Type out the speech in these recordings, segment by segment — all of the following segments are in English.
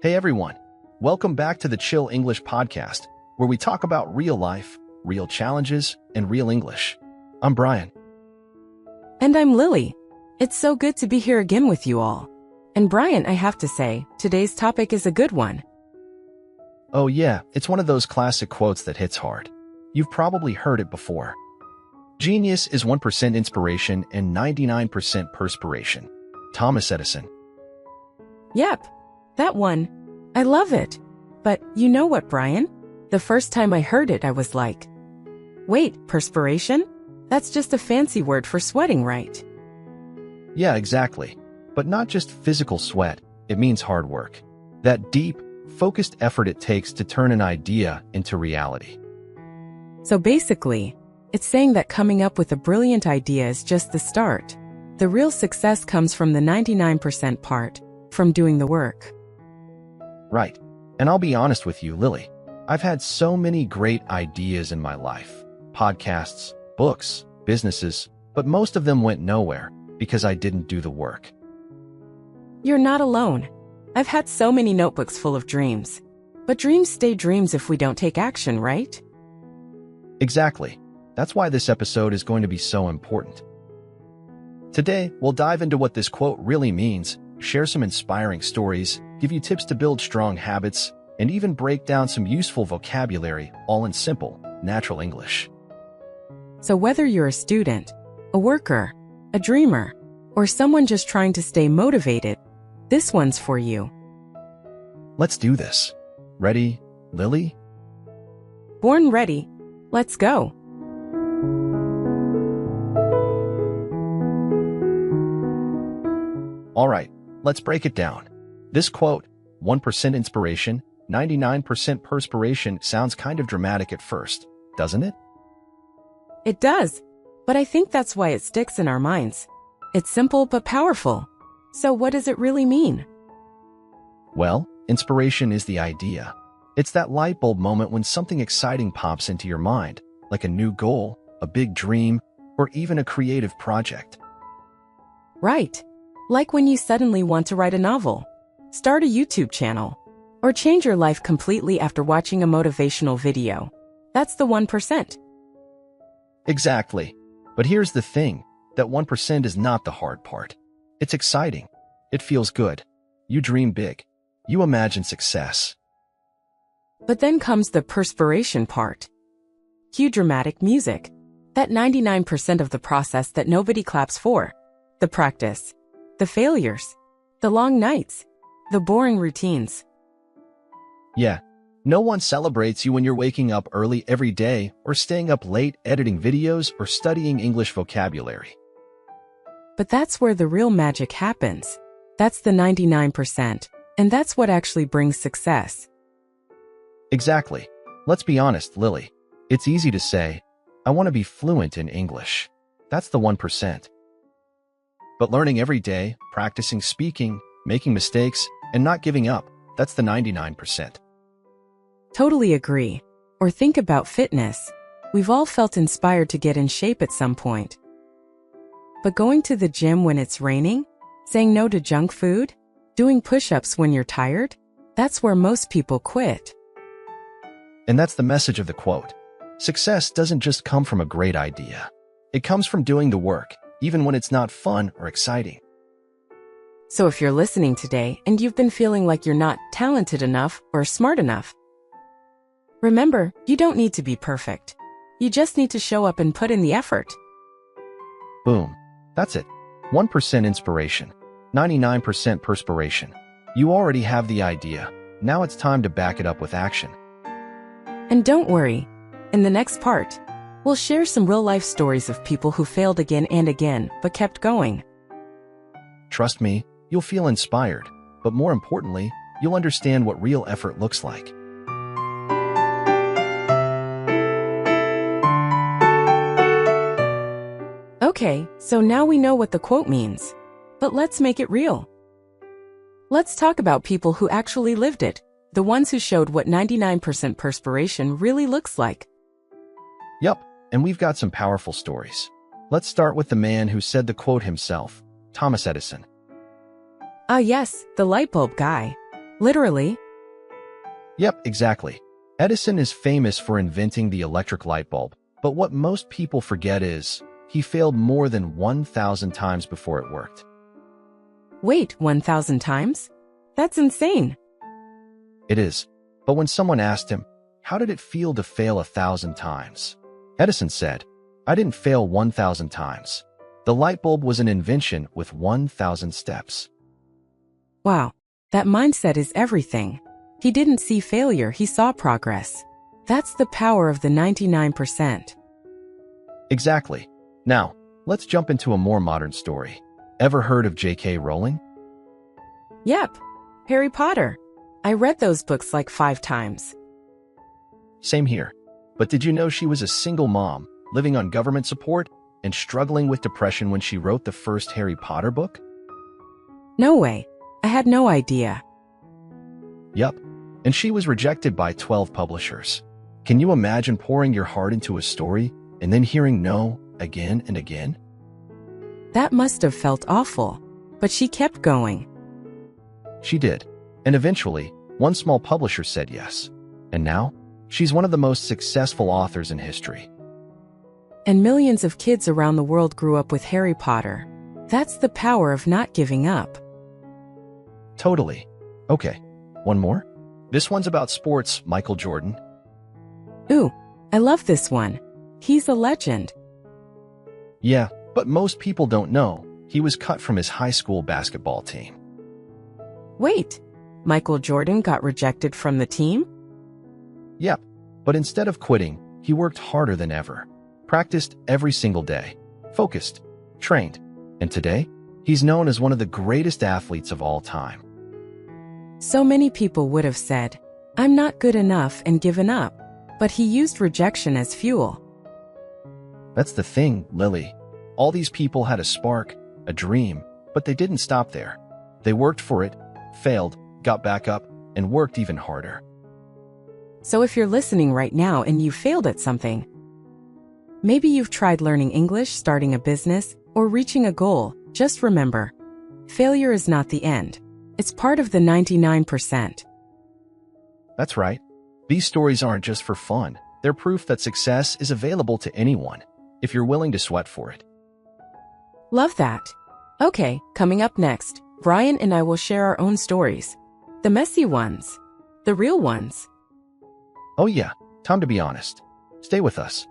Hey everyone, welcome back to the Chill English podcast, where we talk about real life, real challenges, and real English. I'm Brian. And I'm Lily. It's so good to be here again with you all. And Brian, I have to say, today's topic is a good one. Oh yeah, it's one of those classic quotes that hits hard. You've probably heard it before. Genius is 1% inspiration and 99% perspiration. Thomas Edison. Yep, that one. I love it. But you know what, Brian? The first time I heard it, I was like, wait, perspiration? That's just a fancy word for sweating, right? Yeah, exactly. But not just physical sweat, it means hard work. That deep, focused effort it takes to turn an idea into reality. So basically, it's saying that coming up with a brilliant idea is just the start. The real success comes from the 99% part, from doing the work. Right. And I'll be honest with you, Lily. I've had so many great ideas in my life. Podcasts, books, businesses, but most of them went nowhere because I didn't do the work. You're not alone. I've had so many notebooks full of dreams. But dreams stay dreams if we don't take action, right? Exactly. That's why this episode is going to be so important. Today, we'll dive into what this quote really means, share some inspiring stories, give you tips to build strong habits, and even break down some useful vocabulary, all in simple, natural English. So whether you're a student, a worker, a dreamer, or someone just trying to stay motivated, this one's for you. Let's do this. Ready, Lily? Born ready. Let's go. All right, let's break it down. This quote, 1% inspiration, 99% perspiration, sounds kind of dramatic at first, doesn't it? It does. But I think that's why it sticks in our minds. It's simple but powerful. So what does it really mean? Well, inspiration is the idea. It's that light bulb moment when something exciting pops into your mind, like a new goal, a big dream, or even a creative project. Right. Like when you suddenly want to write a novel, start a YouTube channel, or change your life completely after watching a motivational video. That's the 1%. Exactly. But here's the thing, that 1% is not the hard part. It's exciting. It feels good. You dream big. You imagine success. But then comes the perspiration part. Cue dramatic music. That 99% of the process that nobody claps for. The practice. The failures. The long nights. The boring routines. Yeah, no one celebrates you when you're waking up early every day or staying up late editing videos or studying English vocabulary. But that's where the real magic happens. That's the 99%. And that's what actually brings success. Exactly. Let's be honest, Lily. It's easy to say, I want to be fluent in English. That's the 1%. But learning every day, practicing speaking, making mistakes, and not giving up, that's the 99%. Totally agree. Or think about fitness. We've all felt inspired to get in shape at some point. But going to the gym when it's raining, saying no to junk food, doing push-ups when you're tired, that's where most people quit. And that's the message of the quote. Success doesn't just come from a great idea. It comes from doing the work, even when it's not fun or exciting. So if you're listening today and you've been feeling like you're not talented enough or smart enough, remember, you don't need to be perfect. You just need to show up and put in the effort. Boom. That's it. 1% inspiration, 99% perspiration. You already have the idea. Now it's time to back it up with action. And don't worry. In the next part, we'll share some real-life stories of people who failed again and again, but kept going. Trust me, you'll feel inspired, but more importantly, you'll understand what real effort looks like. Okay, so now we know what the quote means. But let's make it real. Let's talk about people who actually lived it, the ones who showed what 99% perspiration really looks like. Yep, and we've got some powerful stories. Let's start with the man who said the quote himself, Thomas Edison. Ah yes, the light bulb guy. Literally? Yep, exactly. Edison is famous for inventing the electric light bulb, but what most people forget is he failed more than 1,000 times before it worked. Wait, 1,000 times? That's insane. It is. But when someone asked him, how did it feel to fail 1,000 times? Edison said, I didn't fail 1,000 times. The light bulb was an invention with 1,000 steps. Wow, that mindset is everything. He didn't see failure, he saw progress. That's the power of the 99%. Exactly. Now, let's jump into a more modern story. Ever heard of J.K. Rowling? Yep, Harry Potter. I read those books like 5 times. Same here. But did you know she was a single mom, living on government support, and struggling with depression when she wrote the first Harry Potter book? No way. I had no idea. Yup. And she was rejected by 12 publishers. Can you imagine pouring your heart into a story and then hearing no again and again? That must have felt awful. But she kept going. She did. And eventually, one small publisher said yes. And now, she's one of the most successful authors in history. And millions of kids around the world grew up with Harry Potter. That's the power of not giving up. Totally. Okay, one more? This one's about sports, Michael Jordan. Ooh, I love this one. He's a legend. Yeah, but most people don't know he was cut from his high school basketball team. Wait, Michael Jordan got rejected from the team? Yep, but instead of quitting, he worked harder than ever. Practiced every single day. Focused. Trained. And today, he's known as one of the greatest athletes of all time. So many people would have said, I'm not good enough and given up. But he used rejection as fuel. That's the thing, Lily. All these people had a spark, a dream, but they didn't stop there. They worked for it, failed, got back up, and worked even harder. So if you're listening right now and you failed at something, maybe you've tried learning English, starting a business, or reaching a goal, just remember, failure is not the end. It's part of the 99%. That's right. These stories aren't just for fun. They're proof that success is available to anyone, if you're willing to sweat for it. Love that. Okay, coming up next, Brian and I will share our own stories. The messy ones. The real ones. Oh yeah, time to be honest. Stay with us.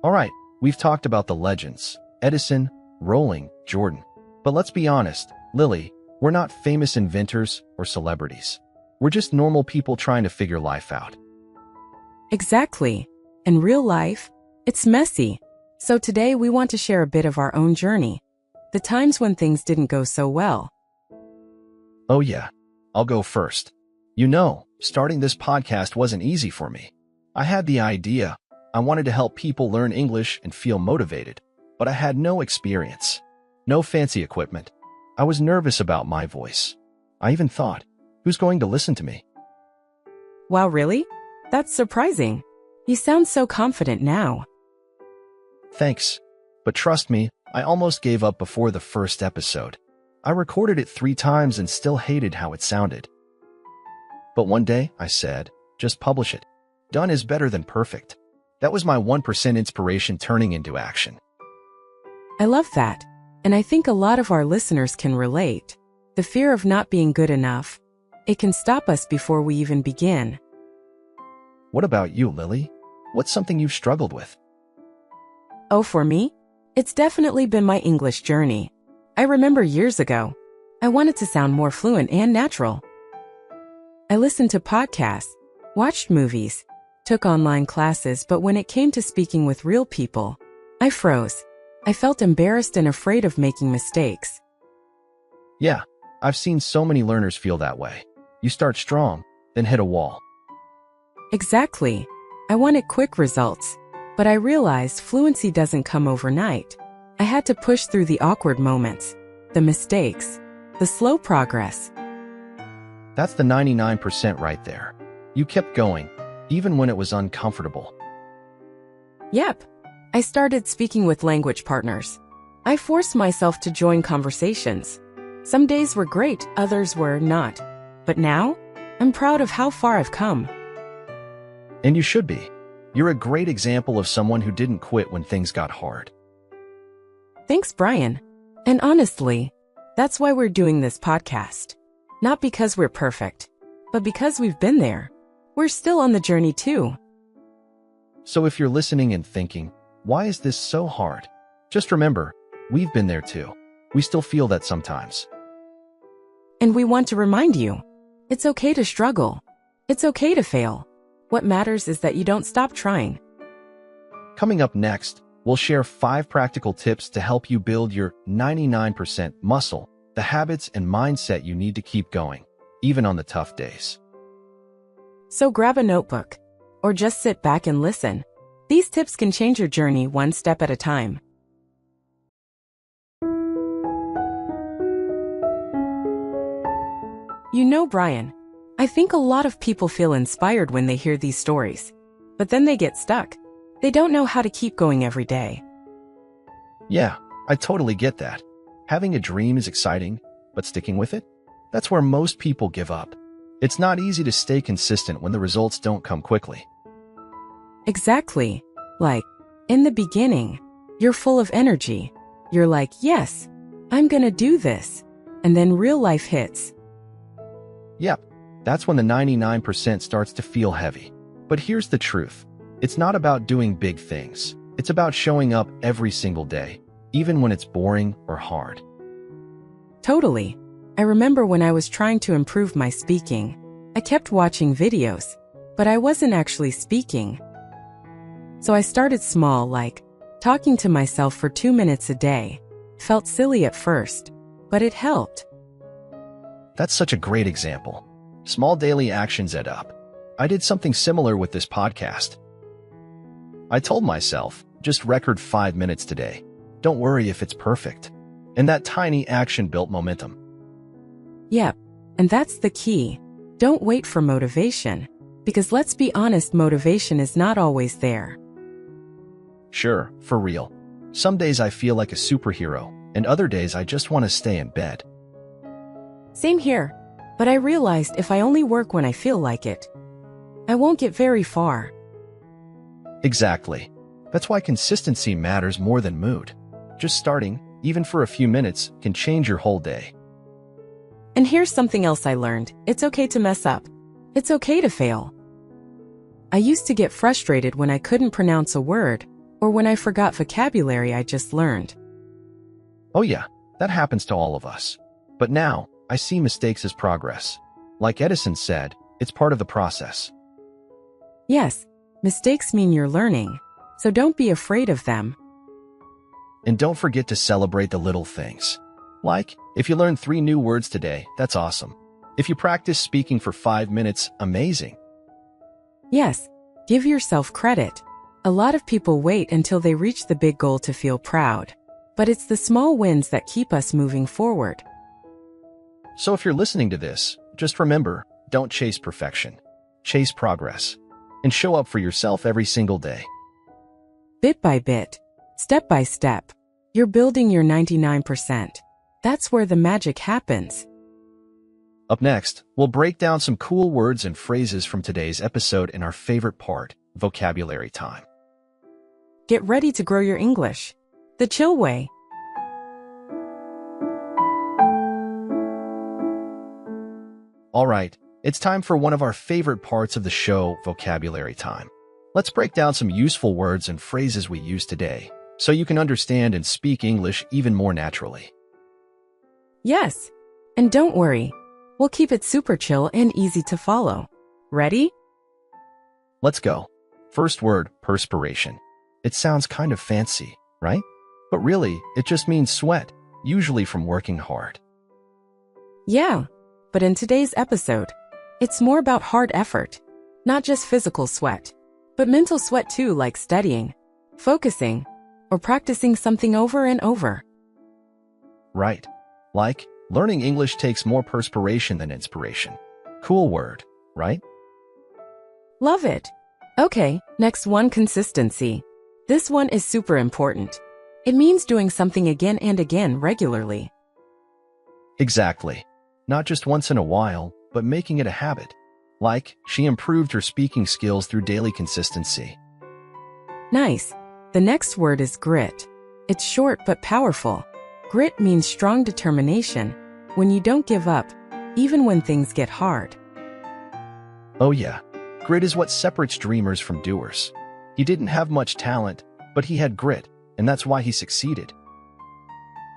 Alright, we've talked about the legends. Edison, Rowling, Jordan. But let's be honest, Lily, we're not famous inventors or celebrities. We're just normal people trying to figure life out. Exactly. In real life, it's messy. So today we want to share a bit of our own journey. The times when things didn't go so well. Oh yeah, I'll go first. You know, starting this podcast wasn't easy for me. I had the idea. I wanted to help people learn English and feel motivated, but I had no experience. No fancy equipment. I was nervous about my voice. I even thought, who's going to listen to me? Wow, really? That's surprising. You sound so confident now. Thanks. But trust me, I almost gave up before the first episode. I recorded it 3 times and still hated how it sounded. But one day, I said, just publish it. Done is better than perfect. That was my 1% inspiration turning into action. I love that. And I think a lot of our listeners can relate. The fear of not being good enough. It can stop us before we even begin. What about you, Lily? What's something you've struggled with? Oh, for me? It's definitely been my English journey. I remember years ago, I wanted to sound more fluent and natural. I listened to podcasts, watched movies, took online classes, but when it came to speaking with real people, I froze. I felt embarrassed and afraid of making mistakes. Yeah, I've seen so many learners feel that way. You start strong, then hit a wall. Exactly. I wanted quick results, but I realized fluency doesn't come overnight. I had to push through the awkward moments, the mistakes, the slow progress. That's the 99% right there. You kept going, even when it was uncomfortable. Yep. I started speaking with language partners. I forced myself to join conversations. Some days were great, others were not. But now, I'm proud of how far I've come. And you should be. You're a great example of someone who didn't quit when things got hard. Thanks, Brian. And honestly, that's why we're doing this podcast. Not because we're perfect, but because we've been there. We're still on the journey too. So if you're listening and thinking, why is this so hard? Just remember, we've been there too. We still feel that sometimes. And we want to remind you, it's okay to struggle. It's okay to fail. What matters is that you don't stop trying. Coming up next, we'll share 5 practical tips to help you build your 99% muscle, the habits and mindset you need to keep going, even on the tough days. So grab a notebook, or just sit back and listen. These tips can change your journey one step at a time. You know, Brian, I think a lot of people feel inspired when they hear these stories, but then they get stuck. They don't know how to keep going every day. Yeah, I totally get that. Having a dream is exciting, but sticking with it? That's where most people give up. It's not easy to stay consistent when the results don't come quickly. Exactly. Like, in the beginning, you're full of energy. You're like, yes, I'm gonna do this. And then real life hits. Yep, that's when the 99% starts to feel heavy. But here's the truth. It's not about doing big things. It's about showing up every single day, even when it's boring or hard. Totally. I remember when I was trying to improve my speaking. I kept watching videos, but I wasn't actually speaking. So I started small, like talking to myself for 2 minutes a day. Felt silly at first, but it helped. That's such a great example. Small daily actions add up. I did something similar with this podcast. I told myself, just record 5 minutes today. Don't worry if it's perfect. And that tiny action built momentum. Yep, and that's the key. Don't wait for motivation. Because let's be honest, motivation is not always there. Sure, for real. Some days I feel like a superhero, and other days I just want to stay in bed. Same here. But I realized if I only work when I feel like it, I won't get very far. Exactly. That's why consistency matters more than mood. Just starting, even for a few minutes, can change your whole day. And here's something else I learned. It's okay to mess up. It's okay to fail. I used to get frustrated when I couldn't pronounce a word, or when I forgot vocabulary I just learned. Oh yeah, that happens to all of us. But now, I see mistakes as progress. Like Edison said, it's part of the process. Yes, mistakes mean you're learning, so don't be afraid of them. And don't forget to celebrate the little things. Like, if you learn 3 new words today, that's awesome. If you practice speaking for 5 minutes, amazing. Yes, give yourself credit. A lot of people wait until they reach the big goal to feel proud. But it's the small wins that keep us moving forward. So if you're listening to this, just remember, don't chase perfection. Chase progress. And show up for yourself every single day. Bit by bit, step by step, you're building your 99%. That's where the magic happens. Up next, we'll break down some cool words and phrases from today's episode in our favorite part, vocabulary time. Get ready to grow your English the chill way. All right, it's time for one of our favorite parts of the show, vocabulary time. Let's break down some useful words and phrases we use today, so you can understand and speak English even more naturally. Yes, and don't worry, we'll keep it super chill and easy to follow. Ready? Let's go. First word, perspiration. It sounds kind of fancy, right? But really, it just means sweat, usually from working hard. Yeah, but in today's episode, it's more about hard effort, not just physical sweat, but mental sweat too, like studying, focusing, or practicing something over and over. Right. Like, learning English takes more perspiration than inspiration. Cool word, right? Love it. Okay, next one, consistency. This one is super important. It means doing something again and again regularly. Exactly. Not just once in a while, but making it a habit. Like, she improved her speaking skills through daily consistency. Nice. The next word is grit. It's short but powerful. Grit means strong determination, when you don't give up, even when things get hard. Oh yeah, grit is what separates dreamers from doers. He didn't have much talent, but he had grit, and that's why he succeeded.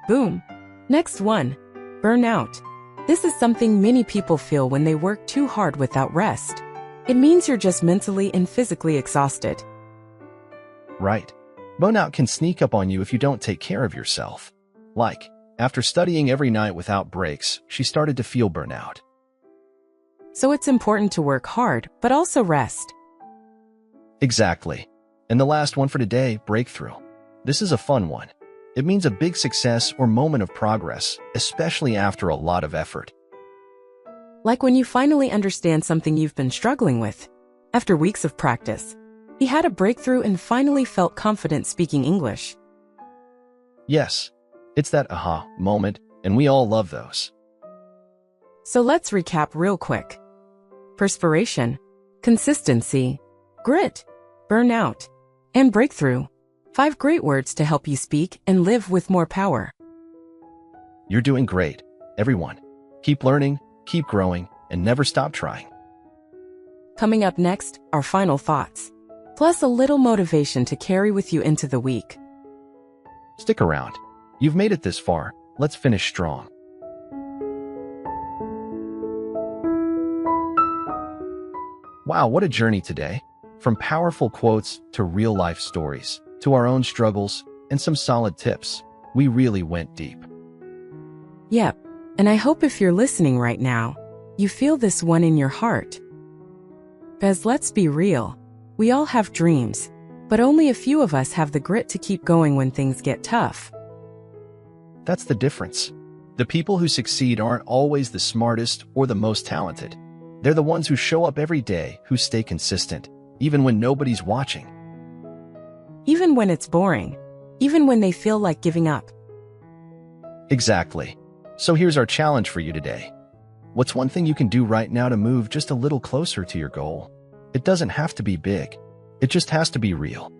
Boom. Next one, burnout. This is something many people feel when they work too hard without rest. It means you're just mentally and physically exhausted. Right. Burnout can sneak up on you if you don't take care of yourself. Like, after studying every night without breaks, she started to feel burnout. So it's important to work hard, but also rest. Exactly. And the last one for today, breakthrough. This is a fun one. It means a big success or moment of progress, especially after a lot of effort. Like when you finally understand something you've been struggling with. After weeks of practice, he had a breakthrough and finally felt confident speaking English. Yes, it's that aha moment, and we all love those. So let's recap real quick. Perspiration, consistency, grit, burnout, and breakthrough. 5 great words to help you speak and live with more power. You're doing great, everyone. Keep learning, keep growing, and never stop trying. Coming up next, our final thoughts, plus a little motivation to carry with you into the week. Stick around. You've made it this far. Let's finish strong. Wow, what a journey today. From powerful quotes to real-life stories, to our own struggles, and some solid tips. We really went deep. Yep, and I hope if you're listening right now, you feel this one in your heart. Because let's be real, we all have dreams, but only a few of us have the grit to keep going when things get tough. That's the difference. The people who succeed aren't always the smartest or the most talented. They're the ones who show up every day, who stay consistent, even when nobody's watching. Even when it's boring. Even when they feel like giving up. Exactly. So here's our challenge for you today. What's one thing you can do right now to move just a little closer to your goal? It doesn't have to be big. It just has to be real.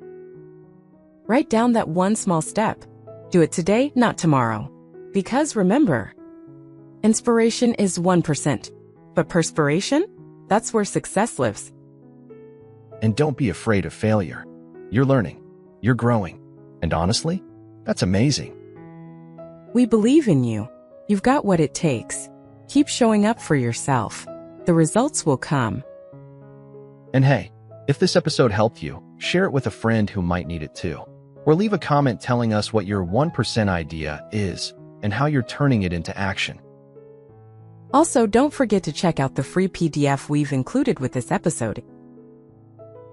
Write down that one small step. Do it today, not tomorrow. Because remember, inspiration is 1%, but perspiration? That's where success lives. And don't be afraid of failure. You're learning. You're growing. And honestly, that's amazing. We believe in you. You've got what it takes. Keep showing up for yourself. The results will come. And hey, if this episode helped you, share it with a friend who might need it too. Or leave a comment telling us what your 1% idea is and how you're turning it into action. Also, don't forget to check out the free PDF we've included with this episode.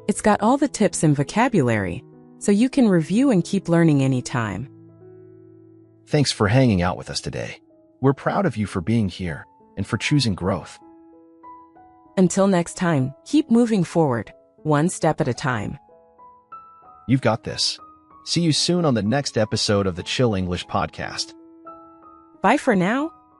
It's got all the tips and vocabulary, so you can review and keep learning anytime. Thanks for hanging out with us today. We're proud of you for being here and for choosing growth. Until next time, keep moving forward, one step at a time. You've got this. See you soon on the next episode of the Chill English Podcast. Bye for now.